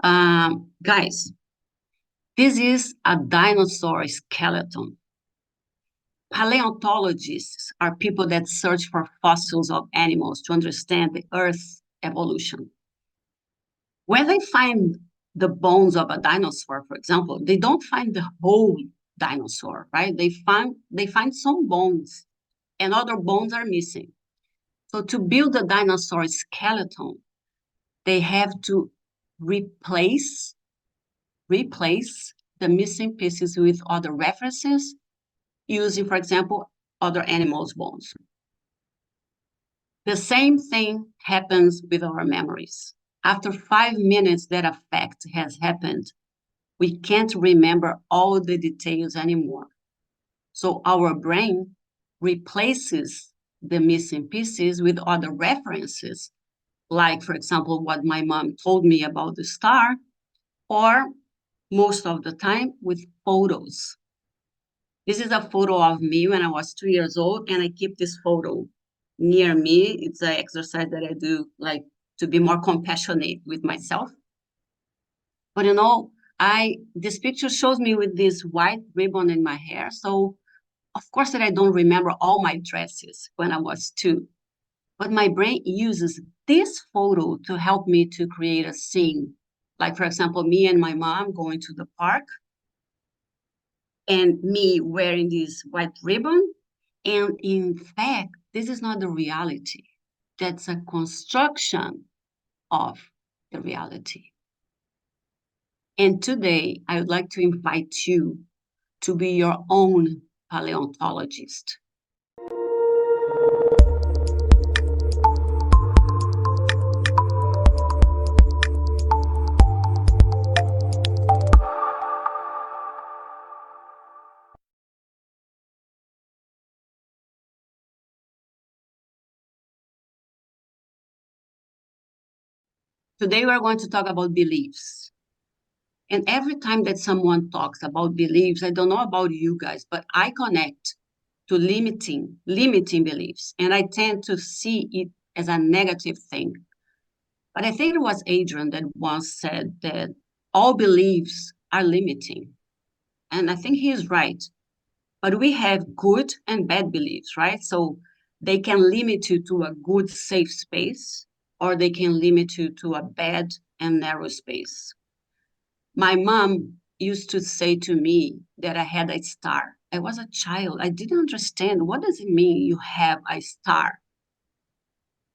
Guys, this is a dinosaur skeleton. Paleontologists are people that search for fossils of animals to understand the Earth's evolution. When they find the bones of a dinosaur, for example, they don't find the whole dinosaur, right? They find some bones, and other bones are missing. So to build a dinosaur skeleton, they have to replace replace the missing pieces with other references using, for example, other animals' bones. The same thing happens with our memories. After 5 minutes that a fact has happened, we can't remember all the details anymore. So our brain replaces the missing pieces with other references, like, for example, what my mom told me about the star, or most of the time with photos. This is a photo of me when I was 2 years old, and I keep this photo near me. It's an exercise that I do, like, to be more compassionate with myself. But I this picture shows me with this white ribbon in my hair. So of course that I don't remember all my dresses when I was 2. But my brain uses this photo to help me to create a scene. Like, for example, me and my mom going to the park, and me wearing this white ribbon. And in fact, this is not the reality. That's a construction of the reality. And today, I would like to invite you to be your own paleontologist. Today, we're going to talk about beliefs. And every time that someone talks about beliefs, I don't know about you guys, but I connect to limiting beliefs. And I tend to see it as a negative thing. But I think it was Adrian that once said that all beliefs are limiting. And I think he is right. But we have good and bad beliefs, right? So they can limit you to a good, safe space, or they can limit you to a bad and narrow space. My mom used to say to me that I had a star. I was a child. I didn't understand, what does it mean you have a star?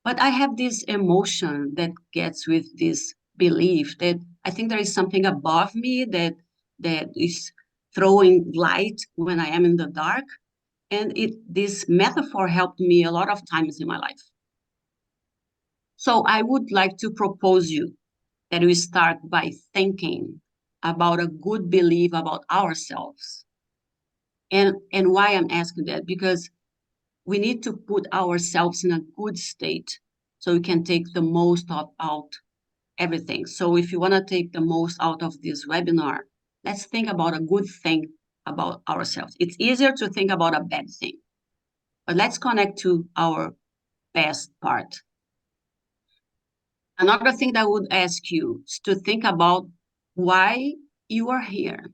But I have this emotion that gets with this belief that I think there is something above me that is throwing light when I am in the dark. And this metaphor helped me a lot of times in my life. So I would like to propose you that we start by thinking about a good belief about ourselves. And why I'm asking that? Because we need to put ourselves in a good state so we can take the most out everything. So if you want to take the most out of this webinar, let's think about a good thing about ourselves. It's easier to think about a bad thing, but let's connect to our best part. Another thing that I would ask you is to think about why you are here.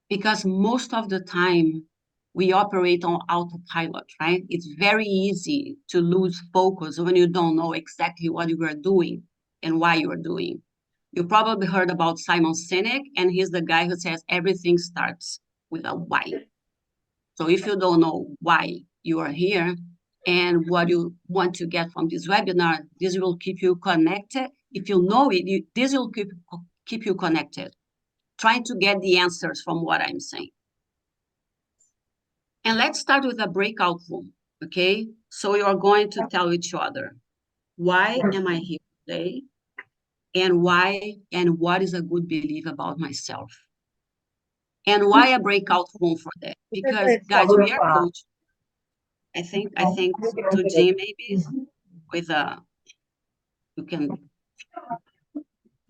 Because most of the time we operate on autopilot, right? It's very easy to lose focus when you don't know exactly what you are doing and why you are doing. You probably heard about Simon Sinek, and he's the guy who says everything starts with a why. So if you don't know why you are here and what you want to get from this webinar, this will keep you connected. If you know it, this will keep you connected, trying to get the answers from what I'm saying. And let's start with a breakout room, okay? So you are going to tell each other, why am I here today? And why and what is a good belief about myself? And why a breakout room for that? Because guys, we are coached. I think to Jim maybe with you can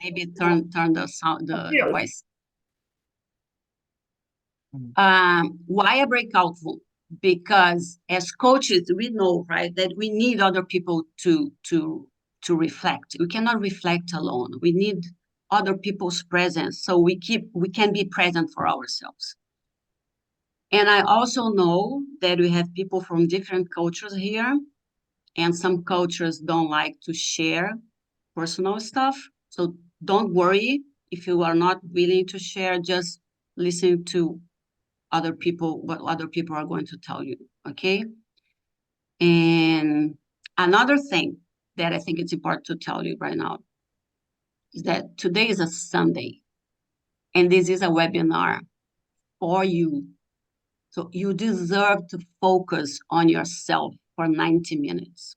maybe turn the sound the voice. Why a breakout room? Because as coaches, we know, right, that we need other people to reflect. We cannot reflect alone. We need other people's presence, so we can be present for ourselves. And I also know that we have people from different cultures here, and some cultures don't like to share personal stuff. So don't worry if you are not willing to share, just listen to other people, what other people are going to tell you, okay? And another thing that I think it's important to tell you right now is that today is a Sunday, and this is a webinar for you. So you deserve to focus on yourself for 90 minutes.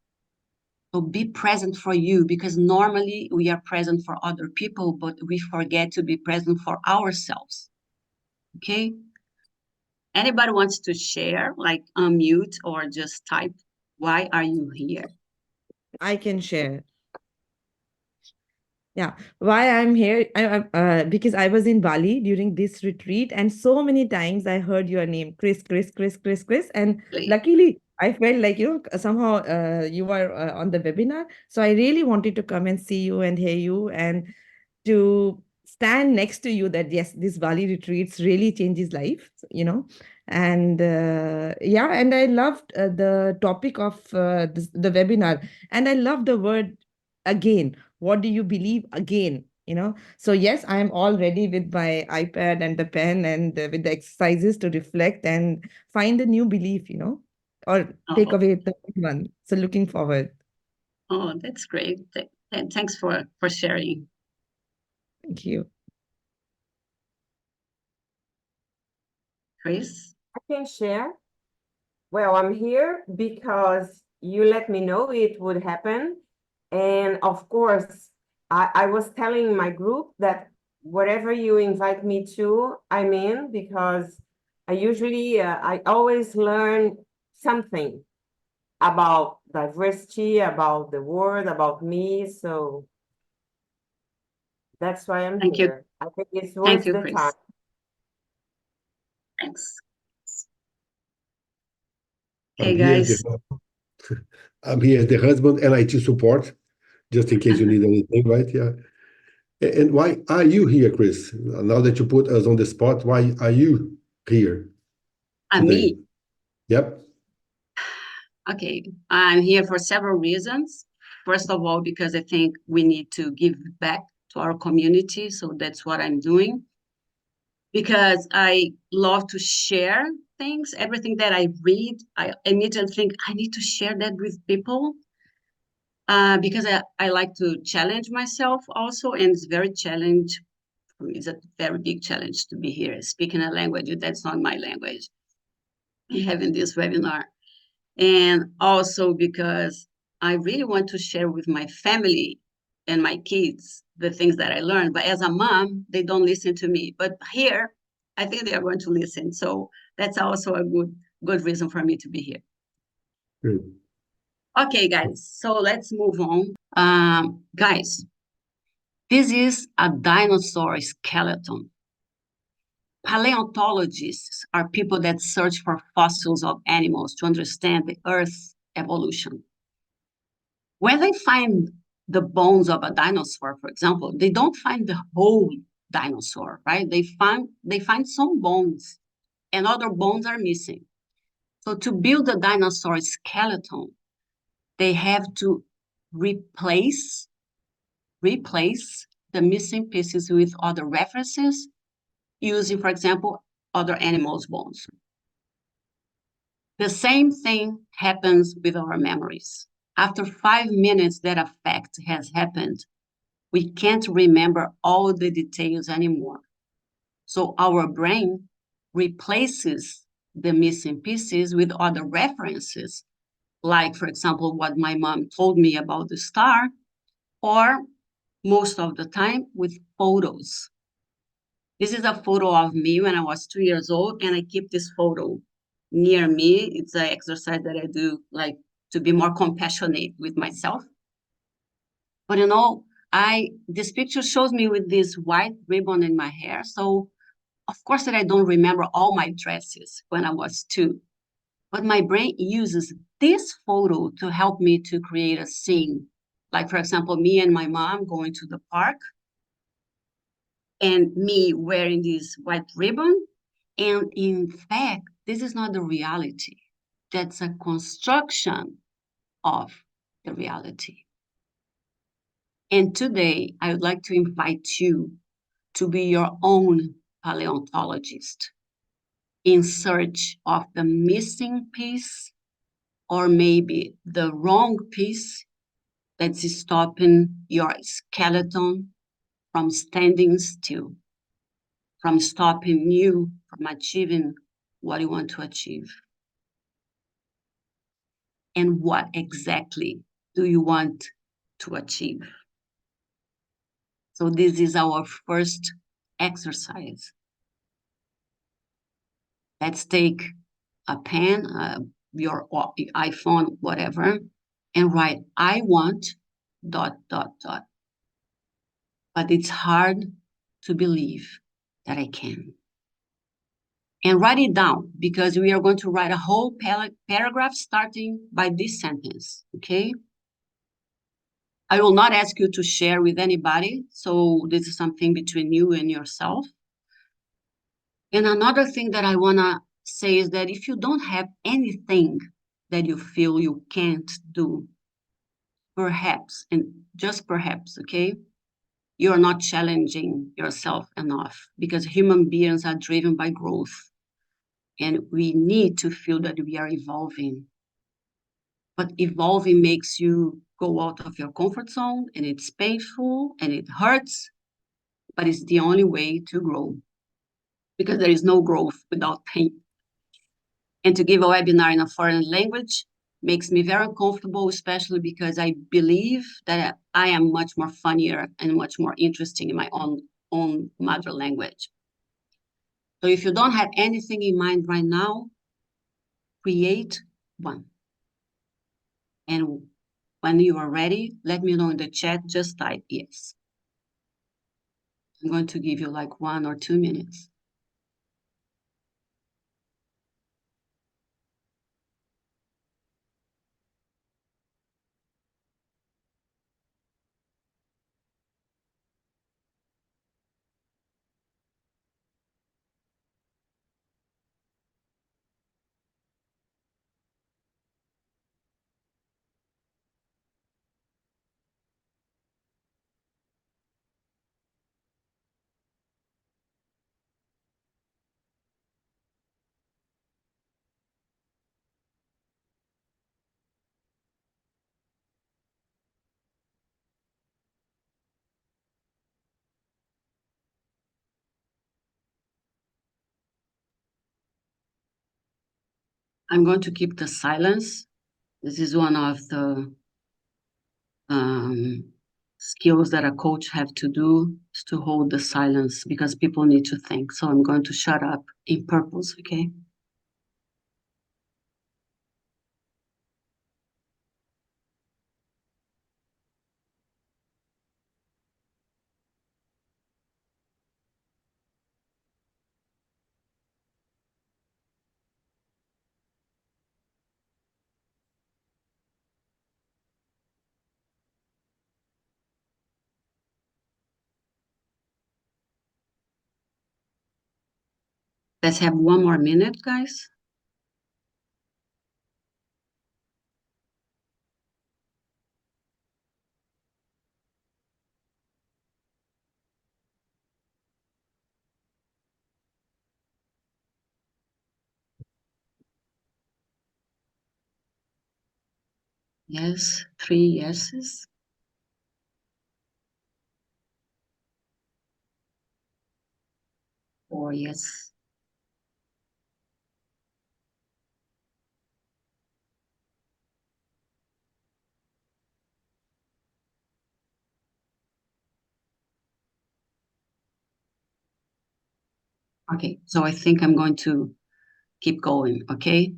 So be present for you, because normally we are present for other people, but we forget to be present for ourselves. Okay? Anybody wants to share, like unmute or just type, why are you here? I can share. Yeah, why I'm here, because I was in Bali during this retreat, and so many times I heard your name, Chris, Chris, Chris, Chris, Chris, and luckily I felt like somehow you were on the webinar, so I really wanted to come and see you and hear you and to stand next to you. That yes, this Bali retreats really changes life, and yeah, and I loved the topic of the webinar, and I love the word again. What do you believe again? So yes, I am all ready with my iPad and the pen and with the exercises to reflect and find a new belief, or take Oh, away the old one. So looking forward. oh, that's great. Thanks for sharing. Thank you. Chris? I can share. Well, I'm here because you let me know it would happen. And of course, I was telling my group that whatever you invite me to, I'm in, because I always learn something about diversity, about the world, about me. So that's why I'm Thank you. here. I think it's Thank worth you, the time. Chris. Thanks. Hey, I'm here as guys. I'm here as the husband and IT support, just in case you need anything, right? Yeah. And why are you here, Chris? Now that you put us on the spot, why are you here today? Me. Yep. Okay, I'm here for several reasons. First of all, because I think we need to give back to our community. So that's what I'm doing. Because I love to share things. Everything that I read, I immediately think I need to share that with people. Because I like to challenge myself also. And it's very challenge for me. It's a very big challenge to be here speaking a language that's not my language, having this webinar. And also because I really want to share with my family and my kids the things that I learned. But as a mom, they don't listen to me. But here, I think they are going to listen. So that's also a good reason for me to be here. Great. Okay, guys. So let's move on. Guys, this is a dinosaur skeleton. Paleontologists are people that search for fossils of animals to understand the Earth's evolution. When they find the bones of a dinosaur, for example, they don't find the whole dinosaur, right? They find some bones, and other bones are missing. So to build a dinosaur skeleton, they have to replace the missing pieces with other references, using, for example, other animals' bones. The same thing happens with our memories. After 5 minutes that a fact has happened, we can't remember all the details anymore. So our brain replaces the missing pieces with other references, like, for example, what my mom told me about the star, or most of the time with photos. This is a photo of me when I was 2 years old, and I keep this photo near me. It's an exercise that I do, like, to be more compassionate with myself. But this picture shows me with this white ribbon in my hair. So of course that I don't remember all my dresses when I was 2. But my brain uses this photo to help me to create a scene. Like, for example, me and my mom going to the park. and me wearing this white ribbon. And in fact, this is not the reality. That's a construction of the reality. And today, I would like to invite you to be your own paleontologist in search of the missing piece, or maybe the wrong piece that's stopping your skeleton from standing still, from stopping you from achieving what you want to achieve. And what exactly do you want to achieve? So this is our first exercise. Let's take a pen, your iPhone, whatever, and write, I want ... But it's hard to believe that I can. And write it down, because we are going to write a whole paragraph starting by this sentence, okay? I will not ask you to share with anybody, so this is something between you and yourself. And another thing that I wanna say is that if you don't have anything that you feel you can't do, perhaps, and just perhaps, okay, you're not challenging yourself enough, because human beings are driven by growth. And we need to feel that we are evolving. But evolving makes you go out of your comfort zone, and it's painful and it hurts, but it's the only way to grow, because there is no growth without pain. And to give a webinar in a foreign language makes me very uncomfortable, especially because I believe that I am much more funnier and much more interesting in my own mother language. So if you don't have anything in mind right now, create one. And when you are ready, let me know in the chat, just type yes. I'm going to give you like 1 or 2 minutes. I'm going to keep the silence. This is one of the skills that a coach have to do, is to hold the silence, because people need to think. So I'm going to shut up in purpose, okay? Let's have 1 more minute, guys. Yes, 3 yeses. Or yes. Okay, so I think I'm going to keep going, okay?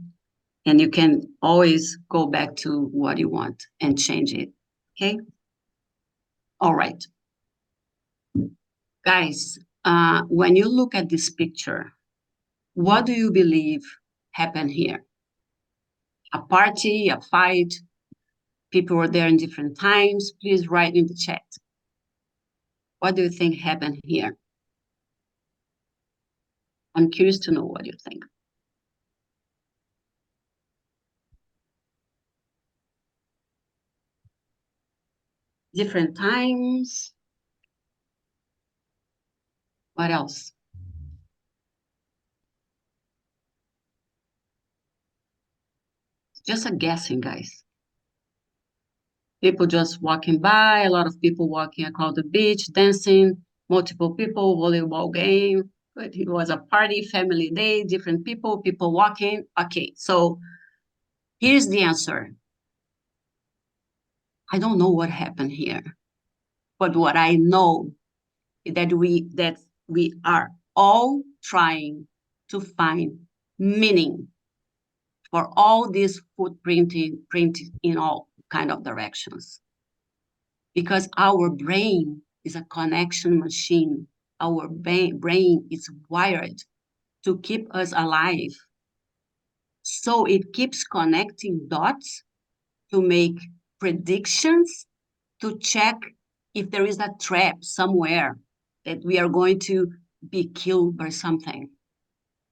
And you can always go back to what you want and change it, okay? All right. Guys, when you look at this picture, what do you believe happened here? A party, a fight, people were there in different times? Please write in the chat. What do you think happened here? I'm curious to know what you think. Different times. What else? Just a guessing, guys. People just walking by, a lot of people walking across the beach, dancing, multiple people, volleyball game. But it was a party, family day, different people walking. Okay, so here's the answer. I don't know what happened here, but what I know is that we are all trying to find meaning for all this footprinting printed in all kind of directions. Because our brain is a connection machine. Our brain is wired to keep us alive. So it keeps connecting dots to make predictions, to check if there is a trap somewhere that we are going to be killed by something.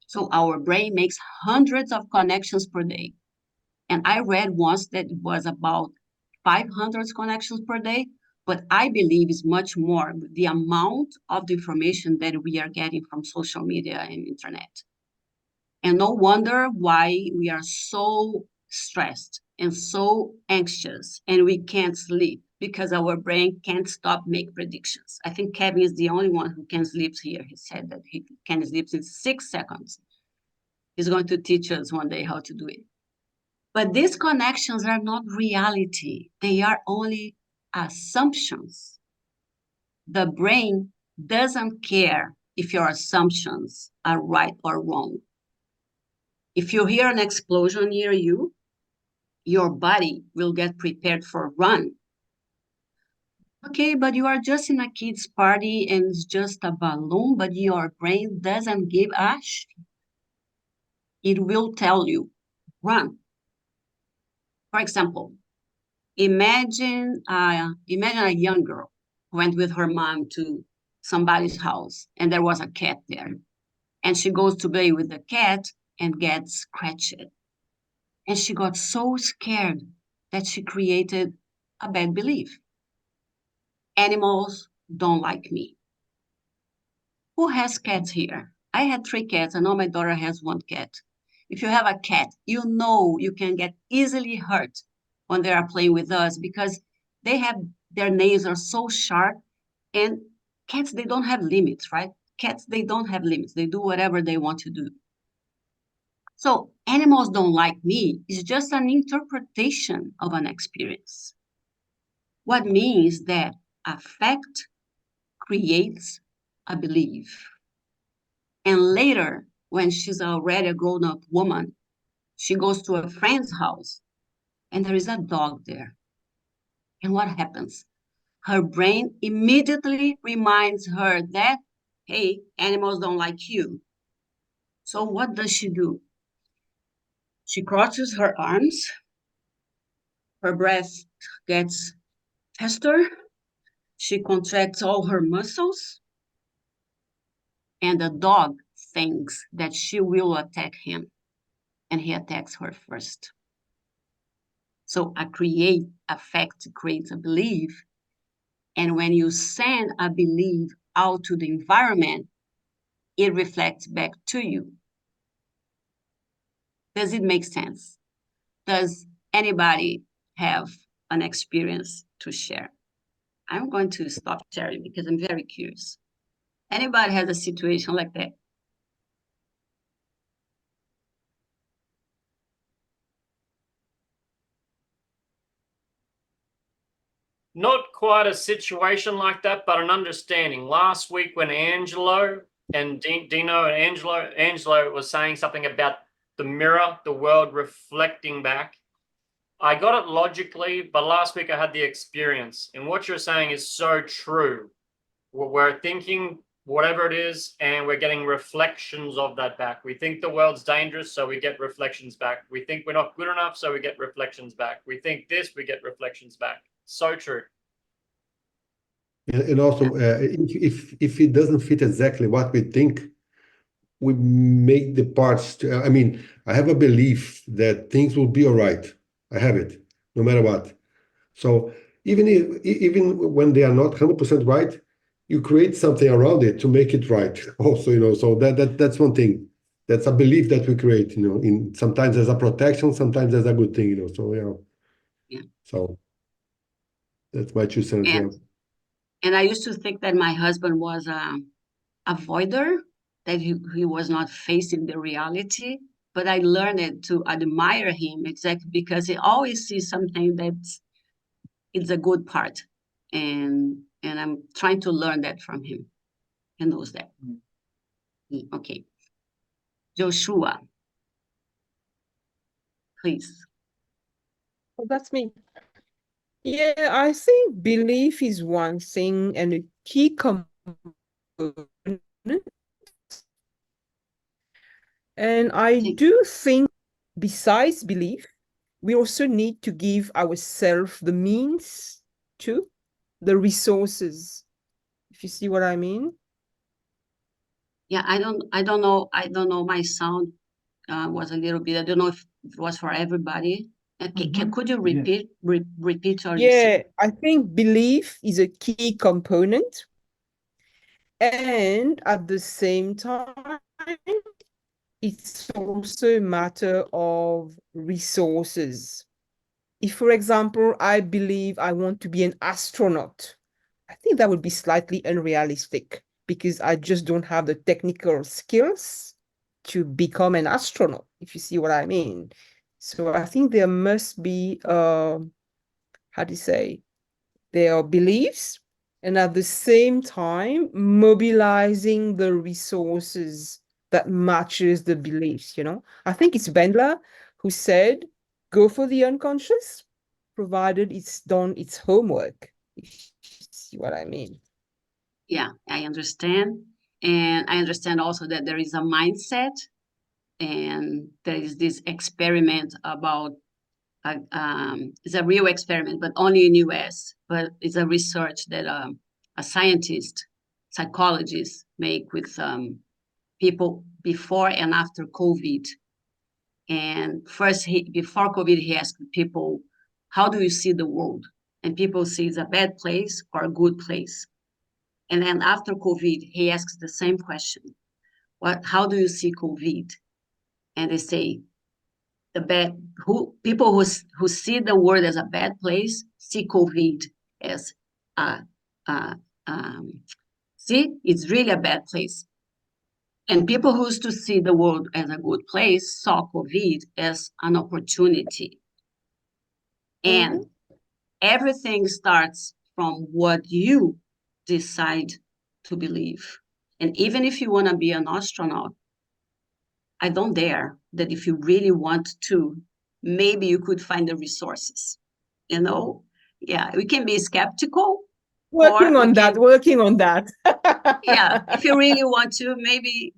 So our brain makes hundreds of connections per day. And I read once that it was about 500 connections per day, but I believe it's much more the amount of the information that we are getting from social media and internet. And no wonder why we are so stressed and so anxious and we can't sleep because our brain can't stop make predictions. I think Kevin is the only one who can sleep here. He said that he can sleep in 6 seconds. He's going to teach us one day how to do it. But these connections are not reality. They are only assumptions. The brain doesn't care if your assumptions are right or wrong. If you hear an explosion near you, your body will get prepared for run. Okay, but you are just in a kid's party and it's just a balloon, but your brain doesn't give a shit. It will tell you, run. For example, imagine a young girl who went with her mom to somebody's house and there was a cat there. And she goes to play with the cat and gets scratched. And she got so scared that she created a bad belief. Animals don't like me. Who has cats here? I had 3 cats. I know my daughter has 1 cat. If you have a cat, you know you can get easily hurt when they are playing with us because their nails are so sharp, and cats, they don't have limits, right? Cats, they don't have limits. They do whatever they want to do. So animals don't like me is just an interpretation of an experience. What means that a fact creates a belief. And later, when she's already a grown-up woman, she goes to a friend's house and there is a dog there. And what happens? Her brain immediately reminds her that, hey, animals don't like you. So what does she do? She crosses her arms, her breath gets faster, she contracts all her muscles, and the dog thinks that she will attack him, and he attacks her first. So a fact creates a belief, and when you send a belief out to the environment, it reflects back to you. Does it make sense? Does anybody have an experience to share? I'm going to stop sharing because I'm very curious. Anybody has a situation like that? Not quite a situation like that, but an understanding. Last week when Angelo and Dino and Angelo was saying something about the mirror, the world reflecting back. I got it logically, but last week I had the experience. And what you're saying is so true. We're thinking whatever it is, and we're getting reflections of that back. We think the world's dangerous, so we get reflections back. We think we're not good enough, so we get reflections back. We think this, we get reflections back. So true. And also, if it doesn't fit exactly what we think, we make the parts. I mean, I have a belief that things will be all right. I have it, no matter what. So even when they are not 100% right, you create something around it to make it right. Also, so that's one thing. That's a belief that we create, in sometimes as a protection, sometimes as a good thing, So Yeah. So that's my 2 cents. Yeah. And I used to think that my husband was a avoider, that he was not facing the reality. But I learned to admire him exactly because he always sees something that's it's a good part. And I'm trying to learn that from him. He knows that. Okay. Joshua, please. Oh, that's me. Yeah, I think belief is one thing and a key component. And I do think besides belief, we also need to give ourselves the means to, the resources, if you see what I mean. Yeah, I don't know. My sound was a little bit. I don't know if it was for everybody. Okay, could you repeat or Yeah, I think belief is a key component, and at the same time, it's also a matter of resources. If, for example, I believe I want to be an astronaut, I think that would be slightly unrealistic because I just don't have the technical skills to become an astronaut, if you see what I mean. So I think there must be, how do you say, there are beliefs, and at the same time, mobilizing the resources that matches the beliefs, I think it's Bendler who said, go for the unconscious, provided it's done its homework, if you see what I mean. Yeah, I understand. And I understand also that there is a mindset, and there is this experiment about, it's a real experiment, but only in US, but it's a research that a scientist, psychologist make with people before and after COVID. And first, before COVID, he asked people, how do you see the world? And people see it's a bad place or a good place. And then after COVID, he asks the same question. How do you see COVID? And they say, people who see the world as a bad place see COVID as see, it's really a bad place. And people who used to see the world as a good place saw COVID as an opportunity. And everything starts from what you decide to believe. And even if you want to be an astronaut, I don't dare that if you really want to, maybe you could find the resources. Yeah, we can be skeptical. Working on that. Yeah, if you really want to,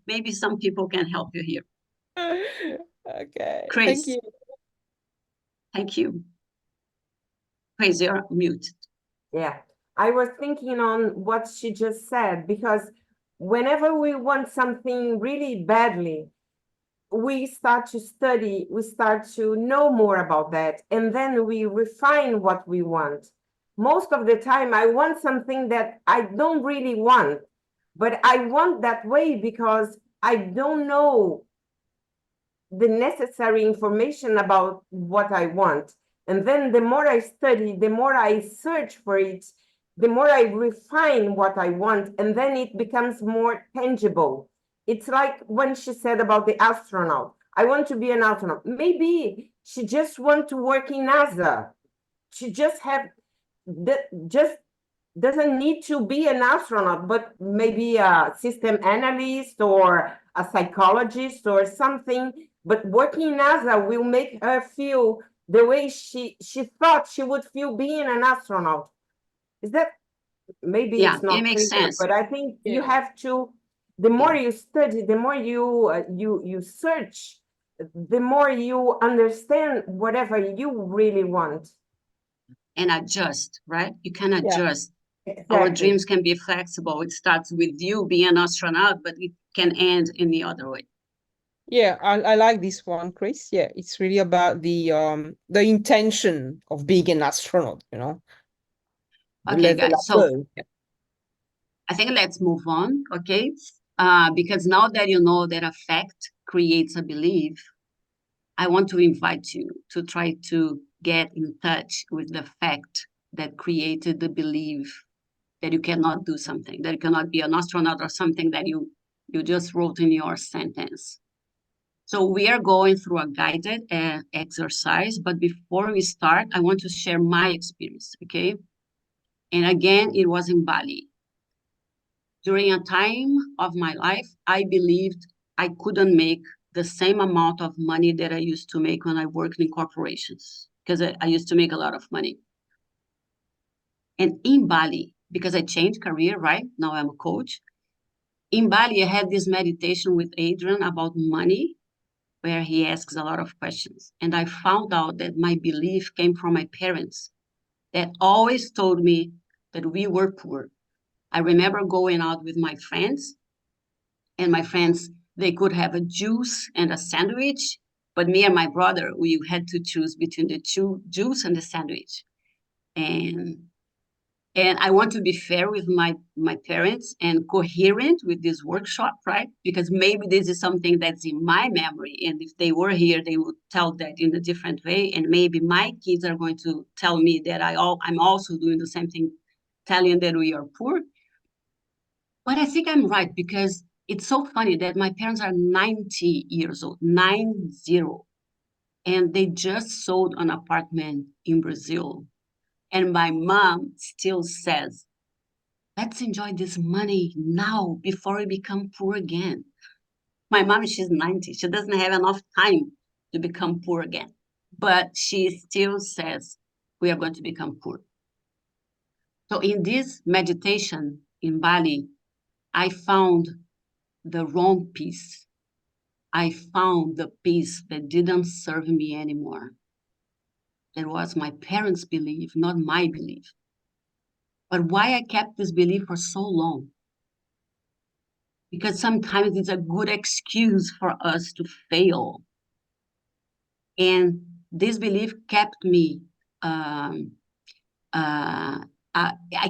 maybe some people can help you here. Okay. Chris. Thank you. Thank you. Chris, you're muted. Yeah, I was thinking on what she just said, because whenever we want something really badly, we start to study, we start to know more about that, and then we refine what we want. Most of the time, I want something that I don't really want, but I want that way because I don't know the necessary information about what I want. And then the more I study, the more I search for it, the more I refine what I want, and then it becomes more tangible. It's like when she said about the astronaut. I want to be an astronaut. Maybe she just want to work in NASA. She just doesn't need to be an astronaut, but maybe a system analyst or a psychologist or something. But working in NASA will make her feel the way she thought she would feel being an astronaut. Is that, maybe it's not it makes clear, sense. but I think you have to, the more you study, the more you search, the more you understand whatever you really want. And adjust, right? You can adjust. Our Exactly. dreams can be flexible. It starts with you being an astronaut, but it can end in the other way. Yeah, I like this one, Chris. Yeah, it's really about the intention of being an astronaut, you know. The Okay, level guys. So above. Yeah. I think let's move on, okay? Because now that you know that a fact creates a belief, I want to invite you to try to get in touch with the fact that created the belief that you cannot do something, that you cannot be an astronaut or something that you just wrote in your sentence. So we are going through a guided exercise, but before we start, I want to share my experience, okay? And again, it was in Bali. During a time of my life, I believed I couldn't make the same amount of money that I used to make when I worked in corporations, because I used to make a lot of money. And in Bali, because I changed career, right? Now I'm a coach. In Bali, I had this meditation with Adrian about money, where he asks a lot of questions. And I found out that my belief came from my parents that always told me that we were poor. I remember going out with my friends, and my friends, they could have a juice and a sandwich, but me and my brother, we had to choose between the juice and the sandwich. And and I want to be fair with my parents and coherent with this workshop, right? Because maybe this is something that's in my memory, and if they were here, they would tell that in a different way. And maybe my kids are going to tell me that I'm also doing the same thing, telling that we are poor. But I think I'm right, because it's so funny that my parents are 90 years old, 90, and they just sold an apartment in Brazil. And my mom still says, let's enjoy this money now before we become poor again. My mom, she's 90. She doesn't have enough time to become poor again. But she still says, we are going to become poor. So in this meditation in Bali, I found the wrong peace. I found the peace that didn't serve me anymore. That was my parents' belief, not my belief. But why I kept this belief for so long? Because sometimes it's a good excuse for us to fail. And this belief kept me, I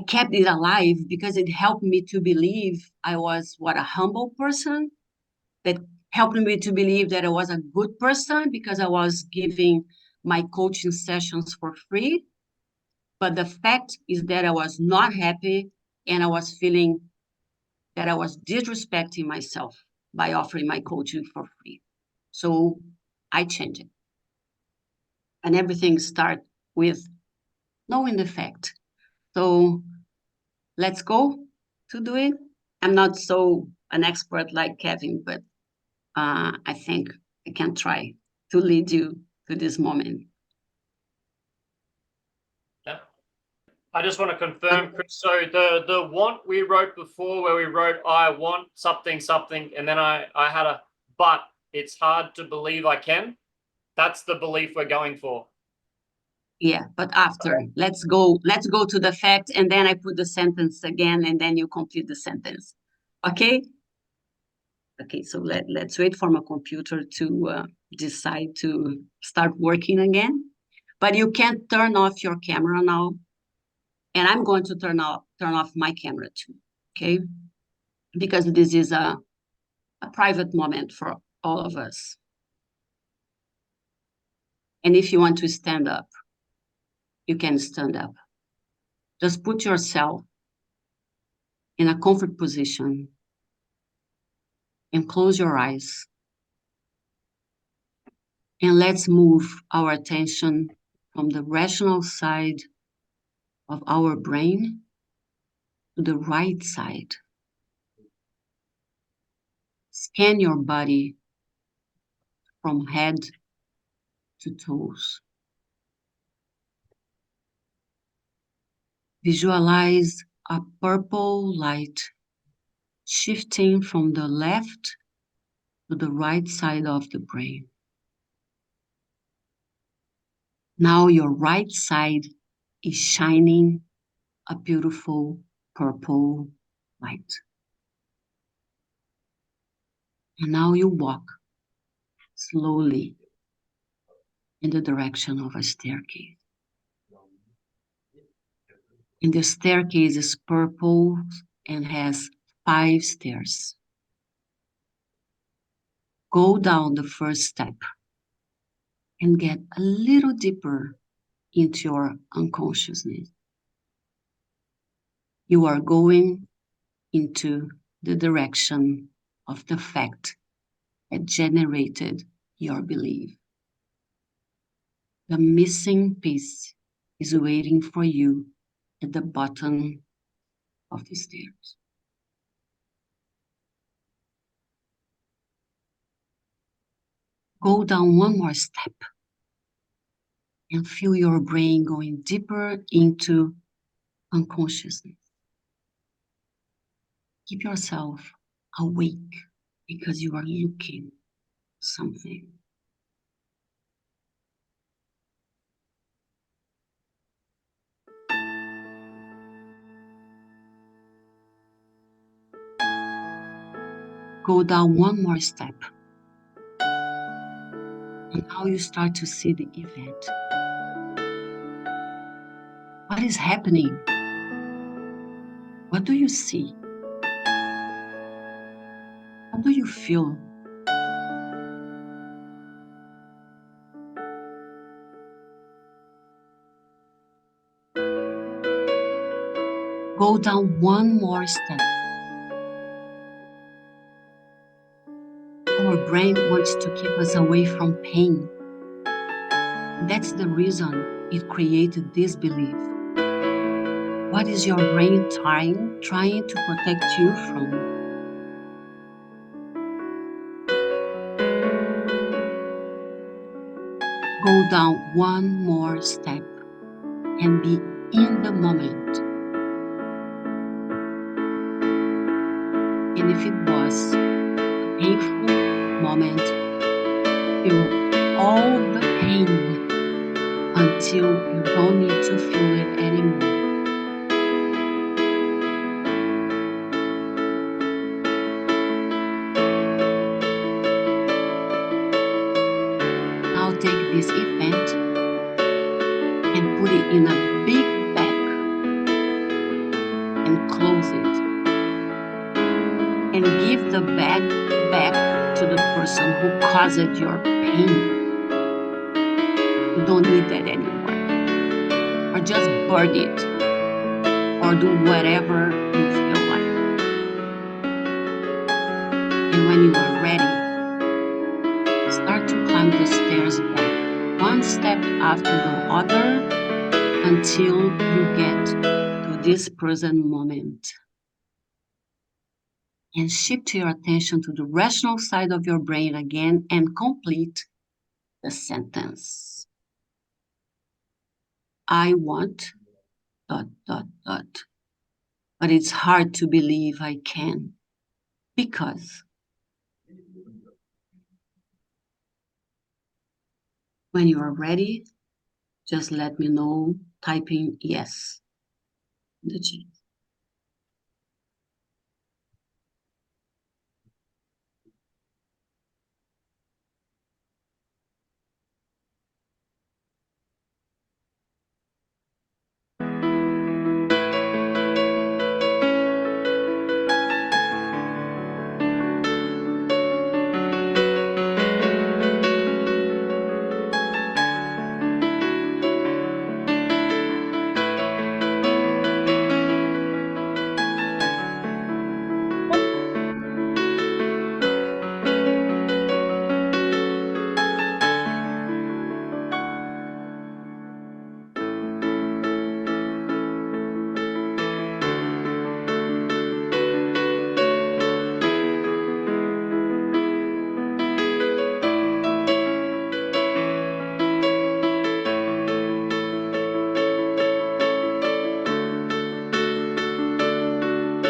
kept it alive because it helped me to believe I was a humble person, that helped me to believe that I was a good person because I was giving my coaching sessions for free. But the fact is that I was not happy, and I was feeling that I was disrespecting myself by offering my coaching for free. So I changed it. And everything starts with knowing the fact. So let's go to do it. I'm not so an expert like Kevin, but I think I can try to lead you to this moment. Yeah. I just want to confirm, Chris. So the want we wrote before, where we wrote I want something, and then I had a but it's hard to believe I can. That's the belief we're going for. Yeah, but after, let's go to the fact, and then I put the sentence again, and then you complete the sentence. Okay? Okay, so let's wait for my computer to decide to start working again. But you can't turn off your camera now. And I'm going to turn off my camera too, okay? Because this is a private moment for all of us. And if you want to stand up, you can stand up. Just put yourself in a comfort position and close your eyes. And let's move our attention from the rational side of our brain to the right side. Scan your body from head to toes. Visualize a purple light shifting from the left to the right side of the brain. Now your right side is shining a beautiful purple light. And now you walk slowly in the direction of a staircase. And the staircase is purple and has 5 stairs. Go down the first step and get a little deeper into your unconsciousness. You are going into the direction of the fact that generated your belief. The missing piece is waiting for you at the bottom of the stairs. Go down one more step and feel your brain going deeper into unconsciousness. Keep yourself awake because you are looking for something. Go down one more step. And now you start to see the event. What is happening? What do you see? How do you feel? Go down one more step. Our brain wants to keep us away from pain. That's the reason it created this belief. What is your brain trying to protect you from? Go down one more step and be in the moment. And if it was a painful moment, feel all the pain until you don't need to feel it anymore. Now take this event and put it in a big bag and close it. And give the bag back to the person who caused your pain. You don't need that anymore. Or just burn it. Or do whatever you feel like. And when you are ready, start to climb the stairs back, one step after the other, until you get to this present moment. And shift your attention to the rational side of your brain again and complete the sentence. I want ... But it's hard to believe I can because when you are ready, just let me know, typing yes in the chat.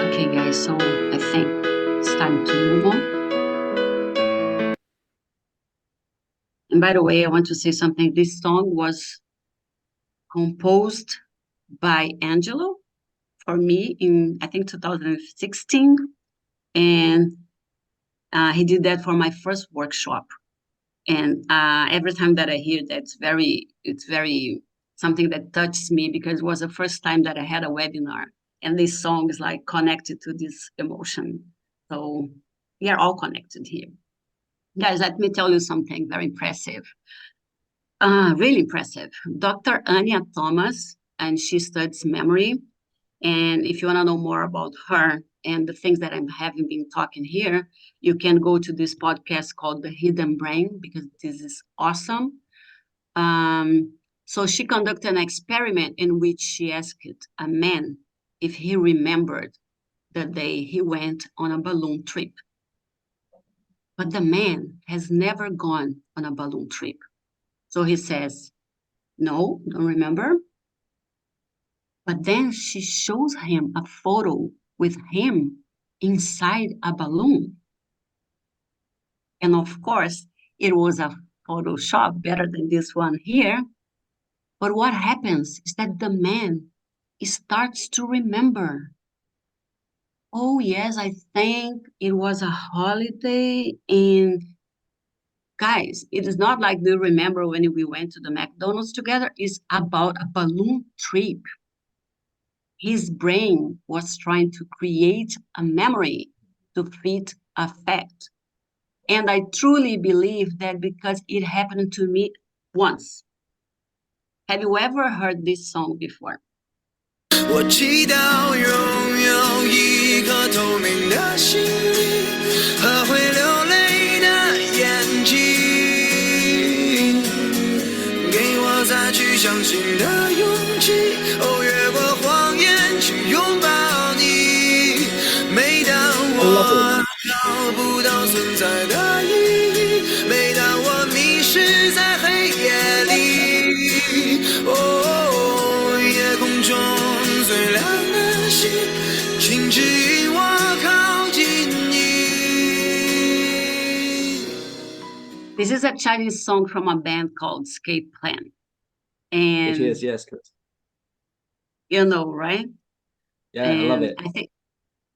Okay, guys, so I think it's time to move on. And by the way, I want to say something. This song was composed by Angelo for me in, I think, 2016. And he did that for my first workshop. And every time that I hear that, it's very something that touches me, because it was the first time that I had a webinar. And this song is like connected to this emotion. So we are all connected here. Guys, let me tell you something very impressive. Really impressive. Dr. Anya Thomas, and she studies memory. And if you want to know more about her and the things that I'm having been talking here, you can go to this podcast called The Hidden Brain, because this is awesome. So she conducted an experiment in which she asked a man if he remembered the day he went on a balloon trip. But the man has never gone on a balloon trip. So he says, no, don't remember. But then she shows him a photo with him inside a balloon. And of course, it was a Photoshop better than this one here. But what happens is that the man starts to remember. Oh, yes, I think it was a holiday. And guys, it is not like we remember when we went to the McDonald's together. It's about a balloon trip. His brain was trying to create a memory to fit a fact. And I truly believe that because it happened to me once. Have you ever heard this song before? 我祈祷拥有一颗透明的心灵和会流泪的眼睛，给我再去相信的勇气。哦，越过谎言去拥抱你。每当我找不到存在的意义，每当我迷失在黑夜里，哦，夜空中最亮的星，请指引我靠近你。 This is a Chinese song from a band called Escape Plan. And It is, yes, Chris. you know, right? Yeah, I love it. I think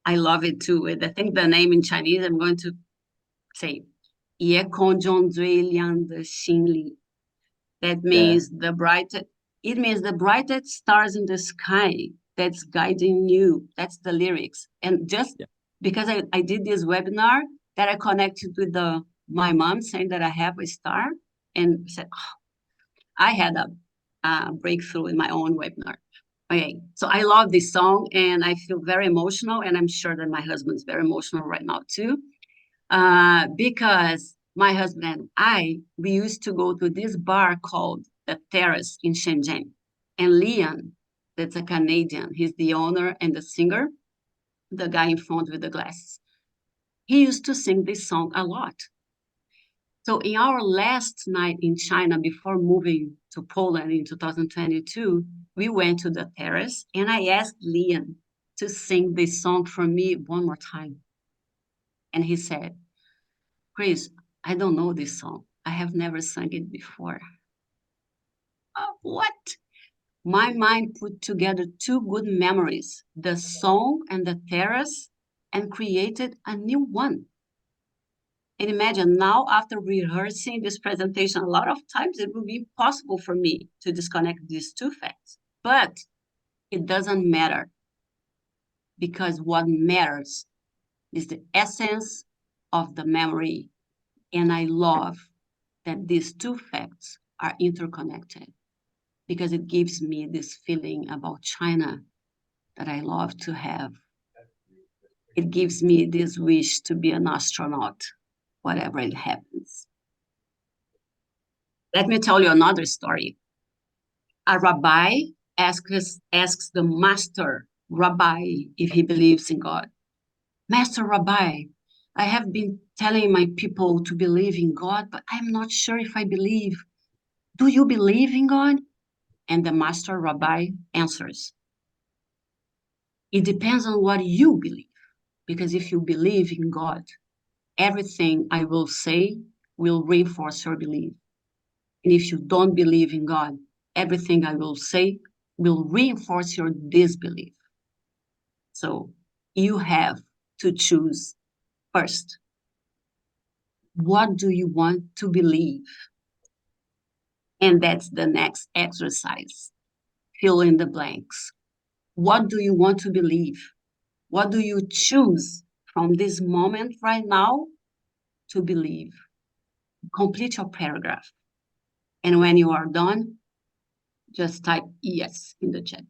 I love it too. And I think the name in Chinese, I'm going to say, 夜空中最亮的星里. That means the brightest, it means the brightest stars in the sky that's guiding you. That's the lyrics. And just because I did this webinar, that I connected with my mom saying that I have a star, and said, oh, I had a breakthrough in my own webinar. Okay, so I love this song and I feel very emotional, and I'm sure that my husband is very emotional right now too, because my husband and we used to go to this bar called The Terrace in Shenzhen. And Leon, that's a Canadian, he's the owner and the singer, the guy in front with the glasses. He used to sing this song a lot. So in our last night in China, before moving to Poland in 2022, we went to The Terrace and I asked Leon to sing this song for me one more time. And he said, Chris, I don't know this song. I have never sung it before. What? My mind put together two good memories, the song and The Terrace, and created a new one. And imagine now, after rehearsing this presentation, a lot of times it will be impossible for me to disconnect these two facts. But it doesn't matter, because what matters is the essence of the memory. And I love that these two facts are interconnected, because it gives me this feeling about China that I love to have. It gives me this wish to be an astronaut, whatever it happens. Let me tell you another story. A rabbi asks the master rabbi if he believes in God. Master Rabbi, I have been telling my people to believe in God, but I'm not sure if I believe. Do you believe in God? And the master rabbi answers, it depends on what you believe. Because if you believe in God, everything I will say will reinforce your belief. And if you don't believe in God, everything I will say will reinforce your disbelief. So you have to choose first. What do you want to believe? And that's the next exercise. Fill in the blanks. What do you want to believe? What do you choose from this moment right now to believe? Complete your paragraph. And when you are done, just type yes in the chat.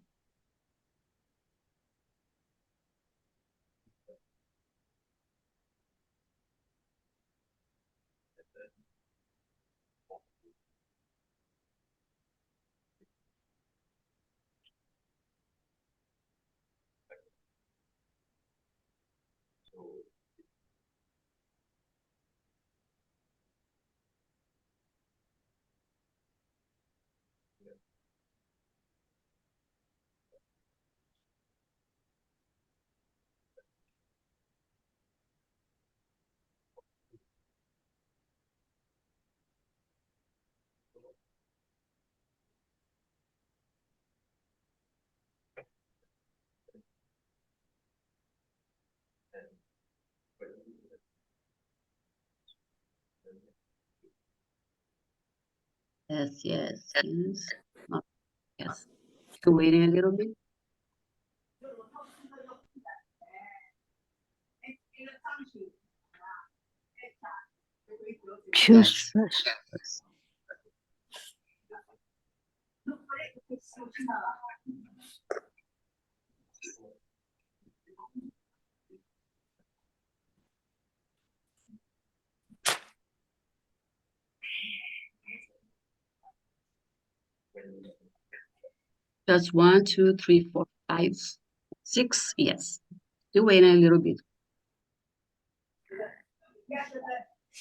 Yes, yes, yes. Oh, yes. Still waiting a little bit. Choose Yes. first. Just 1, 2, 3, 4, 5, 6. Yes. Still waiting a little bit.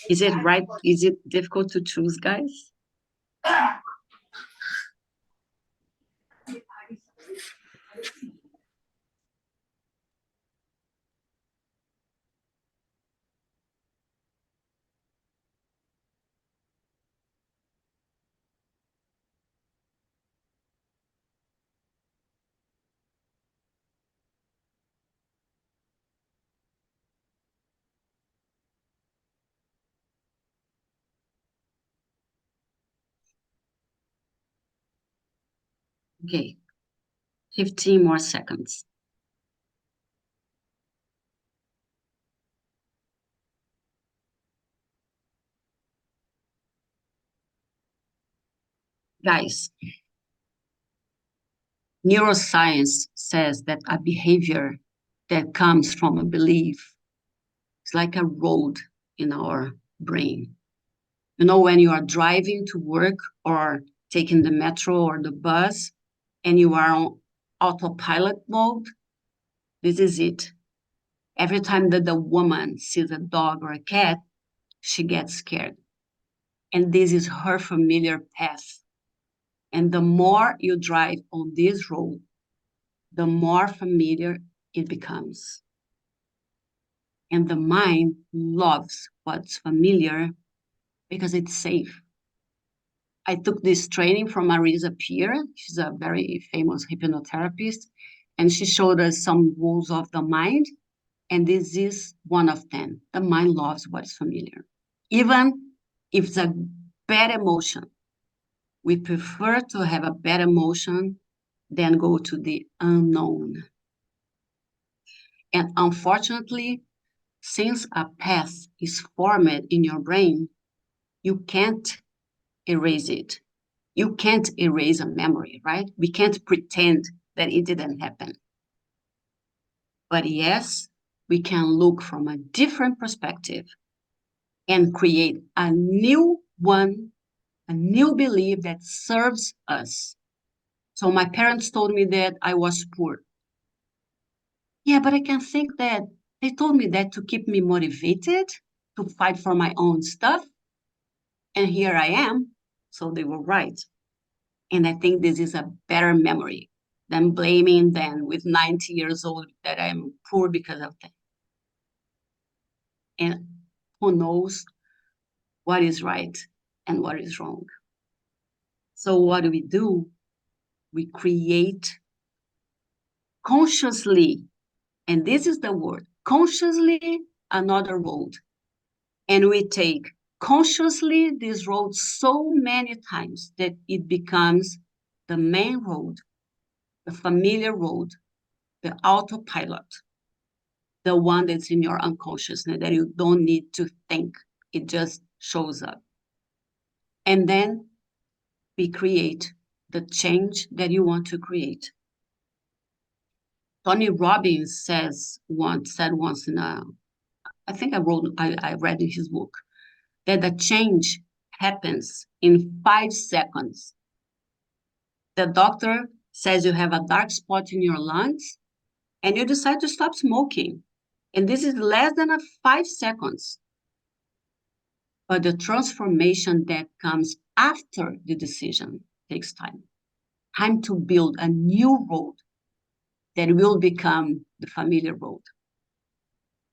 Is it right? Is it difficult to choose, guys? Okay. 15 more seconds. Guys, neuroscience says that a behavior that comes from a belief is like a road in our brain. You know, when you are driving to work or taking the metro or the bus and you are on autopilot mode, this is it. Every time that the woman sees a dog or a cat, she gets scared. And this is her familiar path. And the more you drive on this road, the more familiar it becomes. And the mind loves what's familiar because it's safe. I took this training from Marisa Peer. She's a very famous hypnotherapist, and she showed us some rules of the mind, and this is one of them. The mind loves what's familiar. Even if it's a bad emotion, we prefer to have a bad emotion than go to the unknown. And unfortunately, since a path is formed in your brain, you can't erase it. You can't erase a memory, right? We can't pretend that it didn't happen. But yes, we can look from a different perspective and create a new one, a new belief that serves us. So my parents told me that I was poor. Yeah, but I can think that they told me that to keep me motivated to fight for my own stuff. And here I am. So they were right. And I think this is a better memory than blaming them with 90 years old that I'm poor because of that. And who knows what is right and what is wrong. So what do? We create consciously And this is the word, consciously another road. And we take consciously this road so many times that it becomes the main road, the familiar road, the autopilot, the one that's in your unconsciousness that you don't need to think. It just shows up. And then we create the change that you want to create. Tony Robbins said once in I think I read in his book, that the change happens in 5 seconds. The doctor says you have a dark spot in your lungs and you decide to stop smoking. And this is less than 5 seconds. But the transformation that comes after the decision takes time. Time to build a new road that will become the familiar road.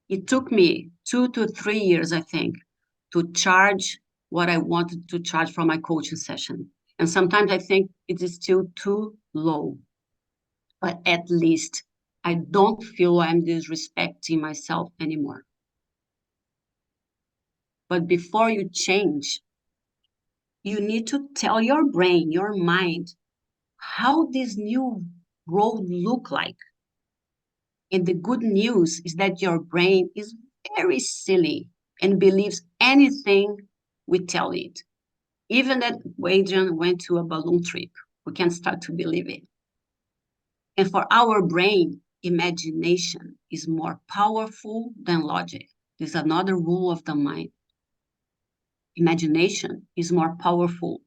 It took me 2 to 3 years, I think, to charge what I wanted to charge from my coaching session. And sometimes I think it is still too low. But at least I don't feel I'm disrespecting myself anymore. But before you change, you need to tell your brain, your mind, how this new road look like. And the good news is that your brain is very silly and believes anything we tell it. Even that Adrian went to a balloon trip, we can start to believe it. And for our brain, imagination is more powerful than logic. This is another rule of the mind. Imagination is more powerful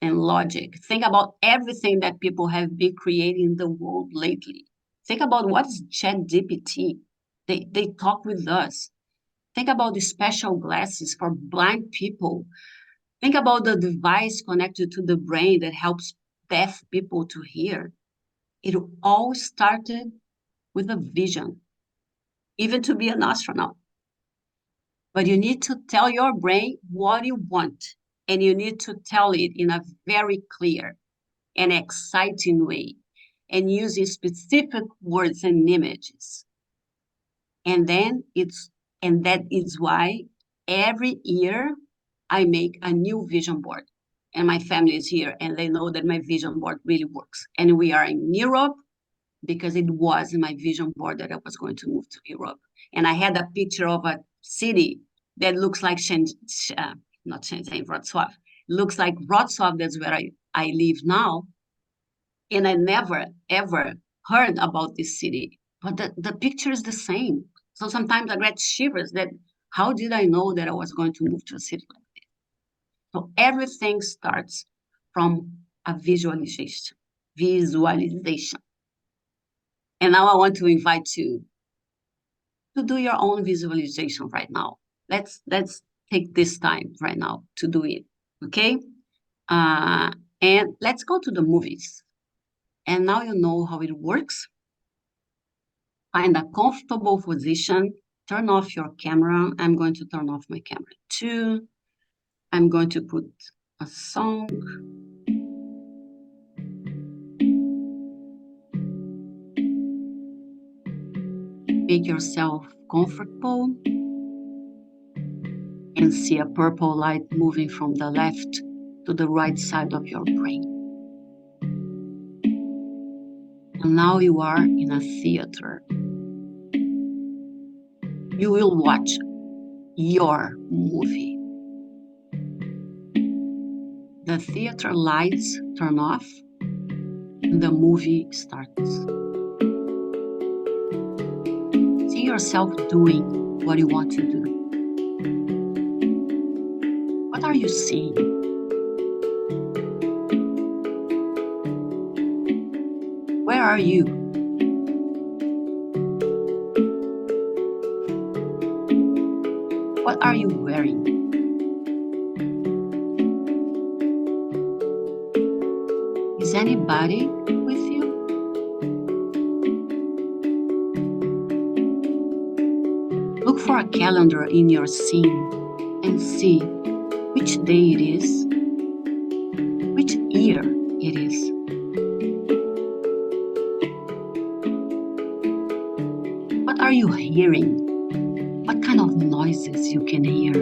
than logic. Think about everything that people have been creating in the world lately. Think about what is ChatGPT. They talk with us. Think about the special glasses for blind people. Think about the device connected to the brain that helps deaf people to hear. It all started with a vision, even to be an astronaut. But you need to tell your brain what you want, and you need to tell it in a very clear and exciting way, and using specific words and images. And that is why every year I make a new vision board. And my family is here and they know that my vision board really works. And we are in Europe because it was in my vision board that I was going to move to Europe. And I had a picture of a city that looks like not Shenzhen, Wrocław. Looks like Wrocław, that's where I live now. And I never, ever heard about this city. But the picture is the same. So sometimes I get shivers that how did I know that I was going to move to a city like this? So everything starts from a visualization. And now I want to invite you to do your own visualization right now. Let's take this time right now to do it, okay? And let's go to the movies. And now you know how it works. Find a comfortable position, turn off your camera. I'm going to turn off my camera too. I'm going to put a song. Make yourself comfortable and see a purple light moving from the left to the right side of your brain. And now you are in a theater. You will watch your movie. The theater lights turn off and the movie starts. See yourself doing what you want to do. What are you seeing? Where are you? What are you wearing? Is anybody with you? Look for a calendar in your scene and see which day it is, which year it is. What are you hearing? What kind of noises you can hear?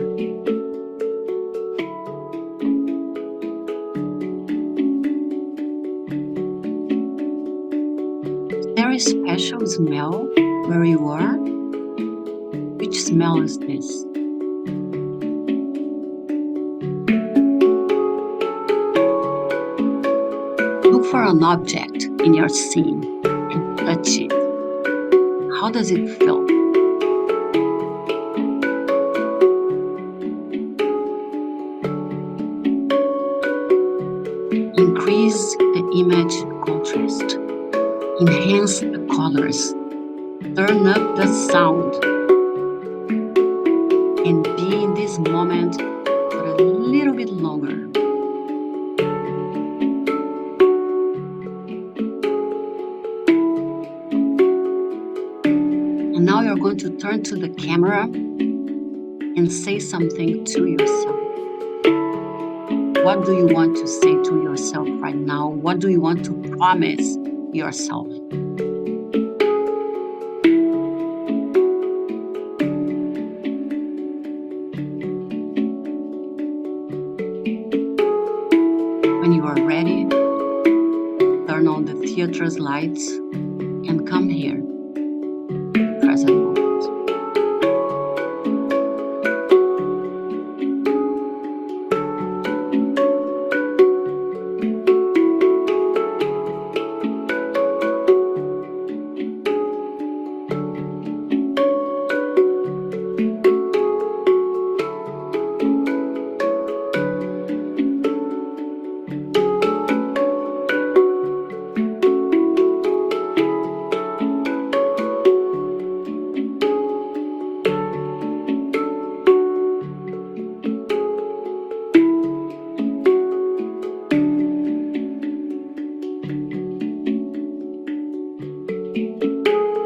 Is there a special smell where you are? Which smell is this? Look for an object in your scene and touch it. How does it feel? Increase the image contrast. Enhance the colors. Turn up the sound. And be in this moment for a little bit longer. And now you're going to turn to the camera and say something to yourself. What do you want to say to yourself right now? What do you want to promise yourself? When you are ready, turn on the theater's lights and come here, present moment.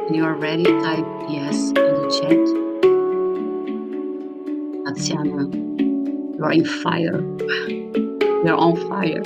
When you are ready, type yes in the chat. Tatiana, you're in fire. You're on fire.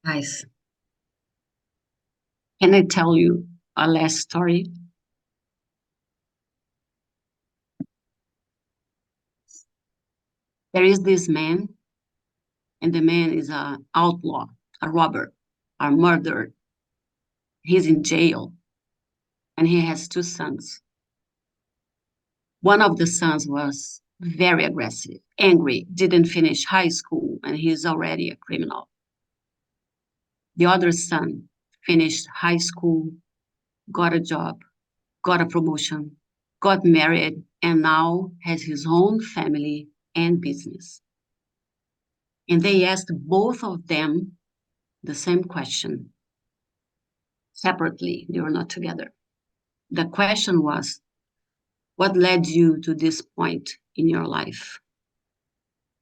Guys, can I tell you a last story? There is this man, and the man is an outlaw, a robber, a murderer. He's in jail, and he has two sons. One of the sons was very aggressive, angry, didn't finish high school, and he's already a criminal. The other son finished high school, got a job, got a promotion, got married, and now has his own family and business. And they asked both of them the same question. Separately, they were not together. The question was, what led you to this point in your life?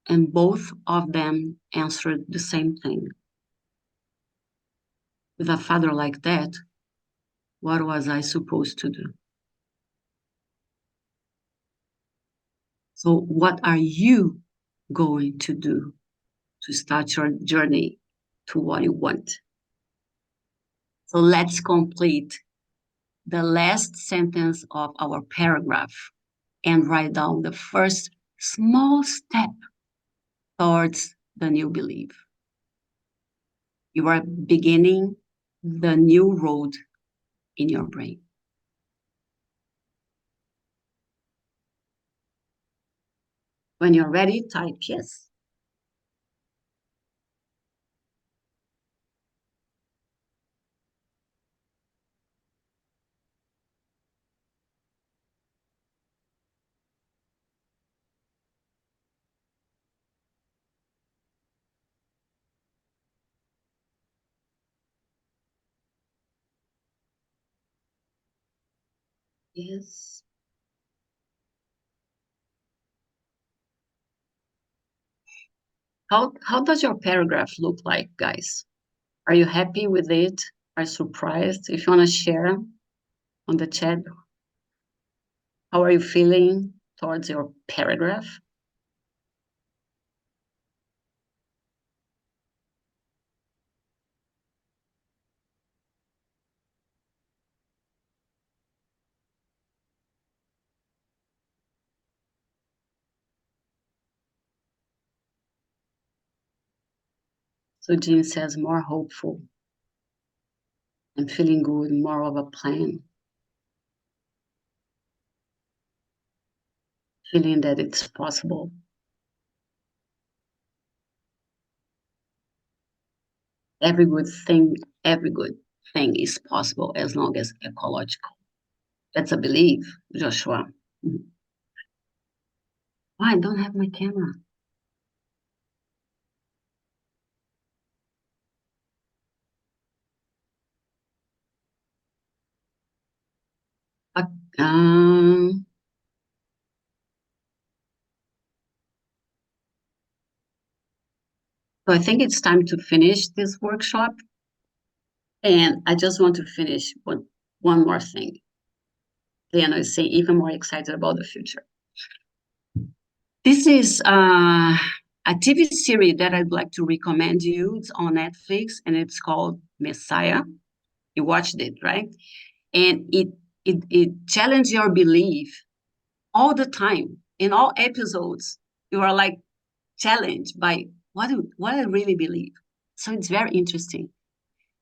And both of them answered the same thing. With a father like that, what was I supposed to do? So what are you going to do to start your journey to what you want? So let's complete the last sentence of our paragraph and write down the first small step towards the new belief. You are beginning the new road in your brain. When you're ready, type yes. Yes. How does your paragraph look like, guys? Are you happy with it? Are you surprised? If you want to share on the chat, how are you feeling towards your paragraph? So Jean says more hopeful. I'm feeling good, more of a plan. Feeling that it's possible. Every good thing is possible as long as ecological. That's a belief, Joshua. Oh, I don't have my camera. But, so I think it's time to finish this workshop. And I just want to finish with one more thing. Then I say even more excited about the future. This is a TV series that I'd like to recommend you. It's on Netflix and it's called Messiah. You watched it, right? And it challenges your belief all the time. In all episodes, you are like challenged by what I really believe. So it's very interesting.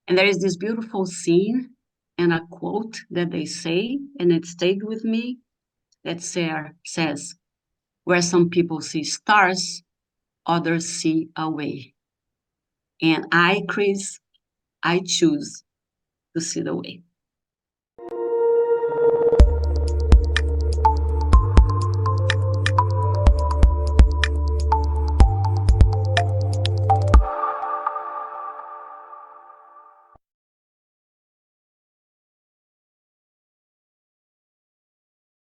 And there is this beautiful scene and a quote that they say, and it stayed with me, that says, where some people see stars, others see a way. And Chris, I choose to see the way.